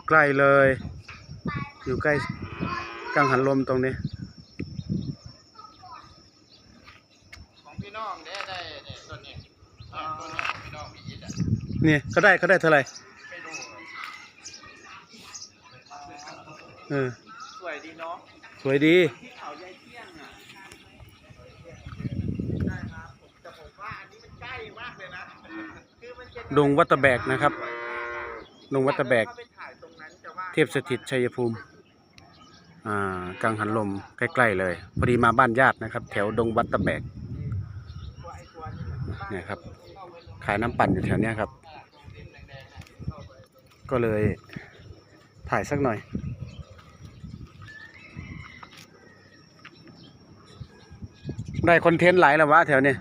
ใกล้เลย อยู่ใกล้กังหันลมตรงนี้ของพี่น้องได้เนี่ยต้นนี้ต้นนี้ของพี่น้องพี่ยิดอ่ะนี่เขาได้เท่าไหร่ไม่รู้สวยดีเนาะสวยดีที่เขาใหญ่เที่ยงอ่ะได้ครับแต่ผมว่าอันนี้มันใกล้มากเลยนะคือมันจะดงวัดตะแบกนะครับดงวัดตะแบกเทพสถิตชัยภูมิกังหันลมใกล้ๆเลยพอดีมาบ้านญาตินะครับแถวดงวัดตะแบกเนี่ยครับขายน้ำปั่นอยู่แถวเนี้ยครับก็เลยถ่ายสักหน่อยได้คอนเทนต์หลายแล้ววะแถวนี้